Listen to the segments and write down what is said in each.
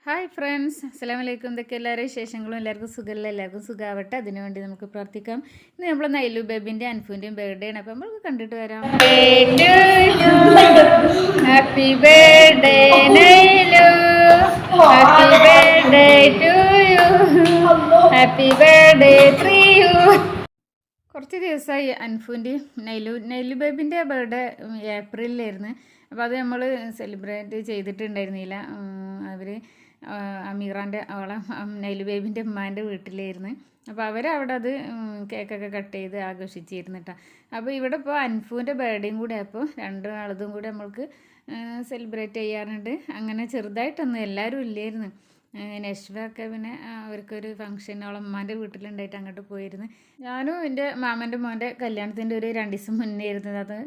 Hi friends, അസ്സലാമലൈക്കും. എന്തൊക്കെ എല്ലാവരും വിശേഷങ്ങളും? എല്ലാവർക്കും സുഖമല്ല, എല്ലാവർക്കും സുഖമാവട്ടെ. അതിനുവേണ്ടി നമുക്ക് പ്രാർത്ഥിക്കാം. ഇന്ന് നമ്മൾ നൈലു ബേബിൻ്റെ അൻഫുവിൻ്റെയും ബർത്ത്ഡേ ആണ്. അപ്പോൾ നമുക്ക് കണ്ടിട്ട് വരാം. Happy birthday Nailu, happy birthday to you, happy birthday to you. കുറച്ച് ദിവസമായി അൻഫുവിൻ്റെയും നൈലു ബേബിൻ്റെ ബർത്ത്ഡേ ഏപ്രിലിലായിരുന്നു. അപ്പോൾ അത് നമ്മൾ സെലിബ്രേറ്റ് ചെയ്തിട്ടുണ്ടായിരുന്നില്ല. അവർ അമീറാൻ്റെ അവളെ നൈലു ബേബിൻ്റെ ഉമ്മാൻ്റെ വീട്ടിലായിരുന്നു. അപ്പോൾ അവരവിടെ അത് കേക്കൊക്കെ കട്ട് ചെയ്ത് ആഘോഷിച്ചിരുന്നു കേട്ടോ. അപ്പോൾ ഇവിടെ ഇപ്പോൾ അൻഫുവിൻ്റെ ബർത്ത്ഡേയും കൂടെ അപ്പോൾ രണ്ടാളതും കൂടെ നമ്മൾക്ക് സെലിബ്രേറ്റ് ചെയ്യാറുണ്ട്. അങ്ങനെ ചെറുതായിട്ടൊന്നും എല്ലാവരും ഇല്ലായിരുന്നു. നഷ്വൊക്കെ പിന്നെ അവർക്കൊരു ഫംഗ്ഷൻ അവളെ ഉമ്മാൻ്റെ വീട്ടിലുണ്ടായിട്ട് അങ്ങോട്ട് പോയിരുന്നു. ഞാനും എൻ്റെ മാമൻ്റെ മോൻ്റെ കല്യാണത്തിൻ്റെ ഒരു 2 ദിവസം മുന്നേ ആയിരുന്നു അത്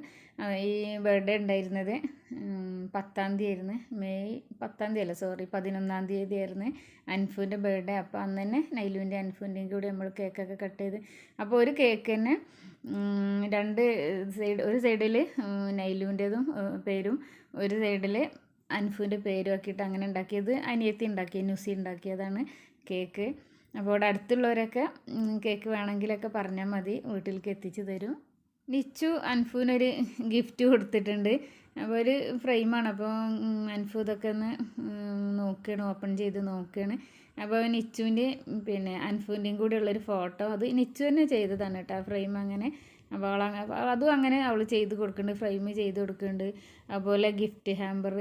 ഈ ബർത്ത്ഡേ ഉണ്ടായിരുന്നത്. 10-ാം തീയതി ആയിരുന്നു, മെയ് 10-ാം തീയതി അല്ല, സോറി 11-ാം തീയതി ആയിരുന്നു അൻഫുവിൻ്റെ ബർത്ത്ഡേ. അപ്പോൾ അന്ന് തന്നെ നൈലുവിൻ്റെ അൻഫുവിൻ്റെയും കൂടി നമ്മൾ കേക്കൊക്കെ കട്ട് ചെയ്ത്, അപ്പോൾ ഒരു കേക്ക് തന്നെ 2 സൈഡ്, ഒരു സൈഡിൽ നൈലുവിൻ്റെതും പേരും ഒരു സൈഡിൽ അൻഫുവിൻ്റെ പേരും ആക്കിയിട്ട് അങ്ങനെ ഉണ്ടാക്കിയത് അനിയത്തി ഉണ്ടാക്കി, നുസി ഉണ്ടാക്കിയതാണ് കേക്ക്. അപ്പോൾ ഇവിടെ അടുത്തുള്ളവരൊക്കെ കേക്ക് വേണമെങ്കിലൊക്കെ പറഞ്ഞാൽ മതി, വീട്ടിലേക്ക് എത്തിച്ചു തരും. നിച്ചു അൻഫുവിനൊരു ഗിഫ്റ്റ് കൊടുത്തിട്ടുണ്ട്. അപ്പോൾ ഒരു ഫ്രെയിമാണ്. അപ്പോൾ അൻഫു ഇതൊക്കെ ഒന്ന് നോക്കുകയാണ്, ഓപ്പൺ ചെയ്ത് നോക്കുകയാണ്. അപ്പോൾ നിച്ചുവിൻ്റെ പിന്നെ അൻഫുവിൻ്റെയും കൂടെ ഉള്ളൊരു ഫോട്ടോ, അത് നിച്ചു തന്നെ ചെയ്തതാണ് കേട്ടോ ആ ഫ്രെയിം. അങ്ങനെ അപ്പോൾ അതും അങ്ങനെ അവൾ ചെയ്ത് കൊടുക്കുന്നുണ്ട്, ഫ്രെയിം ചെയ്ത് കൊടുക്കുന്നുണ്ട്. അതുപോലെ ഗിഫ്റ്റ് ഹാമ്പർ,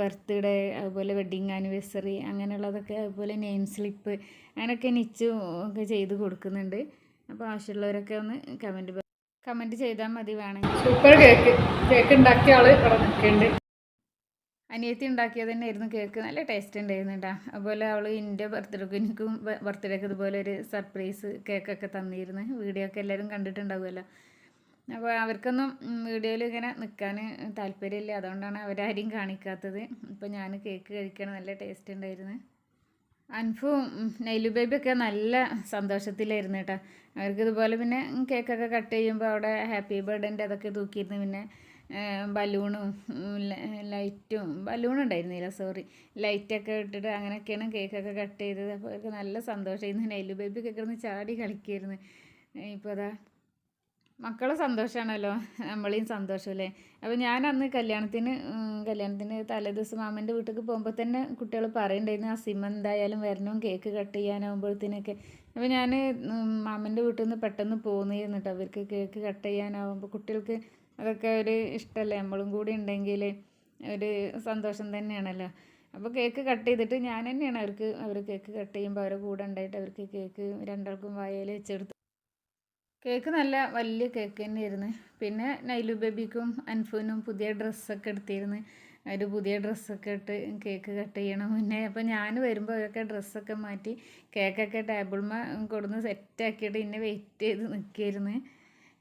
ബർത്ത്ഡേ, അതുപോലെ വെഡ്ഡിങ് ആനിവേഴ്സറി അങ്ങനെയുള്ളതൊക്കെ, അതുപോലെ നെയിം സ്ലിപ്പ് അങ്ങനെയൊക്കെ നിച്ചു ഒക്കെ ചെയ്ത് കൊടുക്കുന്നുണ്ട്. അപ്പോൾ ആവശ്യമുള്ളവരൊക്കെ ഒന്ന് കമൻറ്റ് ചെയ്താൽ മതി വേണമെങ്കിൽ. സൂപ്പർ കേക്ക് ഉണ്ടാക്കിയ ആൾ ഇവിടെ നിൽക്കുന്നുണ്ട്. അനിയത്തി ഉണ്ടാക്കിയത് തന്നെയായിരുന്നു കേക്ക്, നല്ല ടേസ്റ്റ് ഉണ്ടായിരുന്നു കേട്ടോ. അതുപോലെ അവൾ എൻ്റെ എനിക്കും ബർത്ത്ഡേക്ക് ഇതുപോലെ ഒരു സർപ്രൈസ് കേക്കൊക്കെ തന്നിരുന്നു. വീഡിയോ ഒക്കെ എല്ലാവരും കണ്ടിട്ടുണ്ടാവുമല്ലോ. അപ്പോൾ അവർക്കൊന്നും വീഡിയോയിൽ ഇങ്ങനെ നിൽക്കാൻ താല്പര്യമില്ല, അതുകൊണ്ടാണ് അവരാരെയും കാണിക്കാത്തത്. ഇപ്പോൾ ഞാൻ കേക്ക് കഴിക്കണം, നല്ല ടേസ്റ്റ് ഉണ്ടായിരുന്നു. അൻഫും നൈലു ബേബിയൊക്കെ നല്ല സന്തോഷത്തിലായിരുന്നു കേട്ടോ. അവർക്കിതുപോലെ പിന്നെ കേക്കൊക്കെ കട്ട് ചെയ്യുമ്പോൾ അവിടെ ഹാപ്പി ബർത്ത്ഡേൻ്റെ അതൊക്കെ തൂക്കിയിരുന്നു. പിന്നെ ബലൂണും ലൈറ്റും, ബലൂണുണ്ടായിരുന്നില്ല സോറി, ലൈറ്റൊക്കെ ഇട്ടിട്ട് അങ്ങനെയൊക്കെയാണ് കേക്കൊക്കെ കട്ട് ചെയ്തത്. അപ്പോൾ അവർക്ക് നല്ല സന്തോഷമായിരുന്നു. നൈലു ബേബിക്കൊക്കെ ഒന്ന് ചാടി കളിക്കായിരുന്നു. ഇപ്പോൾ അതാ മക്കളെ സന്തോഷമാണല്ലോ നമ്മളെയും സന്തോഷമല്ലേ. അപ്പോൾ ഞാൻ അന്ന് കല്യാണത്തിന് തലേദിവസം മാമൻ്റെ വീട്ടിലേക്ക് പോകുമ്പോൾ തന്നെ കുട്ടികൾ പറയുന്നുണ്ടായിരുന്നു അസിമ എന്തായാലും വരണം കേക്ക് കട്ട് ചെയ്യാനാകുമ്പോഴത്തേനൊക്കെ. അപ്പോൾ ഞാൻ മാമൻ്റെ വീട്ടിൽ നിന്ന് പെട്ടെന്ന് പോകുന്നിരുന്നു കേട്ടോ. അവർക്ക് കേക്ക് കട്ട് ചെയ്യാനാവുമ്പോൾ കുട്ടികൾക്ക് അതൊക്കെ ഒരു ഇഷ്ടമല്ലേ, നമ്മളും കൂടി ഉണ്ടെങ്കിൽ ഒരു സന്തോഷം തന്നെയാണല്ലോ. അപ്പോൾ കേക്ക് കട്ട് ചെയ്തിട്ട് ഞാൻ തന്നെയാണ് അവർ കേക്ക് കട്ട് ചെയ്യുമ്പോൾ അവരെ കൂടെ ഉണ്ടായിട്ട് അവർക്ക് കേക്ക് രണ്ടാൾക്കും വായയിൽ വെച്ചെടുത്തു. കേക്ക് നല്ല വലിയ കേക്ക് തന്നെയായിരുന്നു. പിന്നെ നൈലു ബേബിക്കും അൻഫുവിനും പുതിയ ഡ്രസ്സൊക്കെ എടുത്തിരുന്നു. ഒരു പുതിയ ഡ്രസ്സൊക്കെ ഇട്ട് കേക്ക് കട്ട് ചെയ്യണം മുന്നേ. അപ്പോൾ ഞാൻ വരുമ്പോൾ അവരൊക്കെ ഡ്രസ്സൊക്കെ മാറ്റി കേക്കൊക്കെ ടേബിൾമേ കൊടുന്ന് സെറ്റാക്കിയിട്ട് എന്നെ വെയിറ്റ് ചെയ്ത് നിൽക്കുകയായിരുന്നു.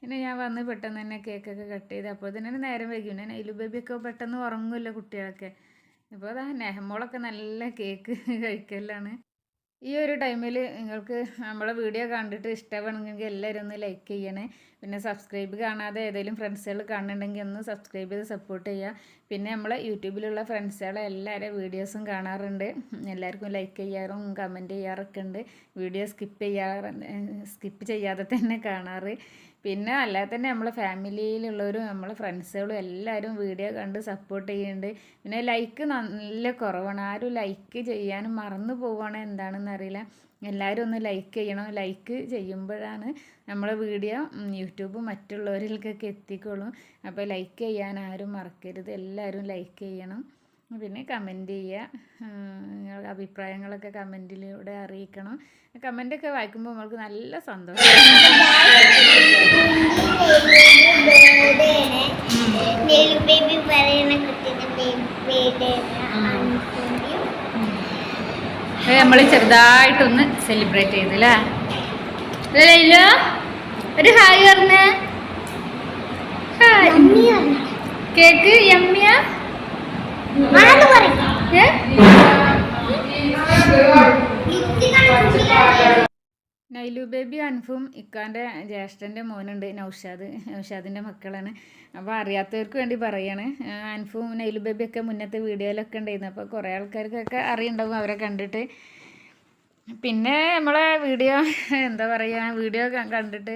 പിന്നെ ഞാൻ വന്ന് പെട്ടെന്ന് തന്നെ കേക്കൊക്കെ കട്ട് ചെയ്ത്, അപ്പോൾ തന്നെ നേരം വൈകി. പിന്നെ നൈലു ബേബിയൊക്കെ പെട്ടെന്ന് ഉറങ്ങുമല്ലോ കുട്ടികളൊക്കെ. ഇപ്പോൾ അതാ നെഹമോളൊക്കെ നല്ല കേക്ക് കഴിക്കലാണ്. ഈ ഒരു ടൈമിൽ നിങ്ങൾക്ക് നമ്മളെ വീഡിയോ കണ്ടിട്ട് ഇഷ്ടമാണെങ്കിൽ എല്ലാവരും ഒന്ന് ലൈക്ക് ചെയ്യണേ. പിന്നെ സബ്സ്ക്രൈബ് കാണാതെ ഏതെങ്കിലും ഫ്രണ്ട്സുകൾ കാണുന്നുണ്ടെങ്കിൽ ഒന്ന് സബ്സ്ക്രൈബ് ചെയ്ത് സപ്പോർട്ട് ചെയ്യുക. പിന്നെ നമ്മളെ യൂട്യൂബിലുള്ള ഫ്രണ്ട്സുകളെ എല്ലാവരും വീഡിയോസും കാണാറുണ്ട്, എല്ലാവർക്കും ലൈക്ക് ചെയ്യാറും കമൻറ്റ് ചെയ്യാറൊക്കെ ഉണ്ട്. വീഡിയോ സ്കിപ്പ് ചെയ്യാതെ തന്നെ കാണാറ്. പിന്നെ അല്ലാതെ തന്നെ നമ്മളെ ഫാമിലിയിലുള്ളവരും നമ്മളെ ഫ്രണ്ട്സുകളും എല്ലാവരും വീഡിയോ കണ്ട് സപ്പോർട്ട് ചെയ്യുന്നുണ്ട്. പിന്നെ ലൈക്ക് നല്ല കുറവാണ്, ആരും ലൈക്ക് ചെയ്യാനും മറന്നു പോവുകയാണ് എന്താണെന്ന് അറിയില്ല. എല്ലാവരും ഒന്ന് ലൈക്ക് ചെയ്യണം. ലൈക്ക് ചെയ്യുമ്പോഴാണ് നമ്മളെ വീഡിയോ യൂട്യൂബ് മറ്റുള്ളവരിലേക്കൊക്കെ എത്തിക്കോളും. അപ്പോൾ ലൈക്ക് ചെയ്യാൻ ആരും മറക്കരുത്, എല്ലാവരും ലൈക്ക് ചെയ്യണം. പിന്നെ കമൻറ്റ് ചെയ്യുക, നിങ്ങളുടെ അഭിപ്രായങ്ങളൊക്കെ കമൻറ്റിലൂടെ അറിയിക്കണം. കമൻറ്റൊക്കെ വായിക്കുമ്പോൾ നമ്മൾക്ക് നല്ല സന്തോഷം. നമ്മൾ ചെറുതായിട്ടൊന്ന് സെലിബ്രേറ്റ് ചെയ്തല്ലേ. ഒരു ഹായ് പറഞ്ഞ കേക്ക് യമ്മിയാ. നൈലു ബേബി അൻഫും ഇക്കാൻ്റെ ജ്യേഷ്ഠൻ്റെ മോനുണ്ട് നൗഷാദിൻ്റെ മക്കളാണ്. അപ്പോൾ അറിയാത്തവർക്ക് വേണ്ടി പറയാണ്. അൻഫും നൈലു ബേബിയൊക്കെ മുന്നത്തെ വീഡിയോയിലൊക്കെ ഉണ്ടായിരുന്നു. അപ്പോൾ കുറേ ആൾക്കാർക്കൊക്കെ അറിയുണ്ടാവും അവരെ കണ്ടിട്ട്. പിന്നെ നമ്മളെ വീഡിയോ എന്താ പറയുക, വീഡിയോ കണ്ടിട്ട്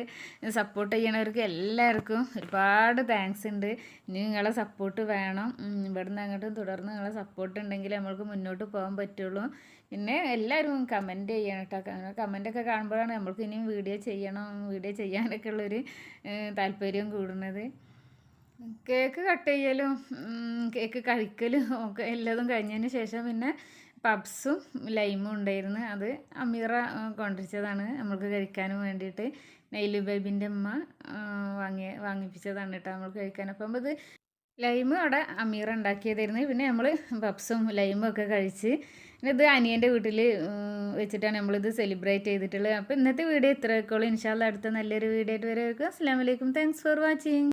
സപ്പോർട്ട് ചെയ്യണവർക്ക് എല്ലാവർക്കും ഒരുപാട് താങ്ക്സ് ഉണ്ട്. ഇനി നിങ്ങളെ സപ്പോർട്ട് വേണം. ഇവിടുന്ന് അങ്ങോട്ട് തുടർന്ന് നിങ്ങളെ സപ്പോർട്ട് ഉണ്ടെങ്കിൽ നമ്മൾക്ക് മുന്നോട്ട് പോകാൻ പറ്റുള്ളൂ. പിന്നെ എല്ലാവരും കമൻറ്റ് ചെയ്യണം കേട്ടോ. കമൻറ്റൊക്കെ കാണുമ്പോഴാണ് നമ്മൾക്ക് ഇനിയും വീഡിയോ ചെയ്യാനൊക്കെ ഉള്ളൊരു താല്പര്യം കൂടുന്നത്. കേക്ക് കട്ട് ചെയ്യലും കേക്ക് കഴിക്കലും ഒക്കെ എല്ലാതും കഴിഞ്ഞതിന് ശേഷം പിന്നെ പബ്സും ലൈമും ഉണ്ടായിരുന്നു. അത് അമീറ കൊണ്ടുവച്ചതാണ് നമ്മൾക്ക് കഴിക്കാനും വേണ്ടിയിട്ട്. നൈലു ബേബിൻ്റെ അമ്മ വാങ്ങിപ്പിച്ചതാണ് കേട്ടോ നമ്മൾക്ക് കഴിക്കാൻ. അപ്പം അത് ലൈമും അവിടെ അമീറ ഉണ്ടാക്കിയതായിരുന്നു. പിന്നെ നമ്മൾ പബ്സും ലൈമും ഒക്കെ കഴിച്ച് പിന്നെ ഇത് അനിയൻ്റെ വീട്ടിൽ വെച്ചിട്ടാണ് നമ്മളിത് സെലിബ്രേറ്റ് ചെയ്തിട്ടുള്ളത്. അപ്പോൾ ഇന്നത്തെ വീഡിയോ ഇത്രയൊക്കെ ഉള്ളൂ. ഇൻഷാ അല്ലാഹ് അടുത്ത നല്ലൊരു വീഡിയോ ആയിട്ട് വരെ. അസ്സലാമു അലൈക്കും. Thanks for watching.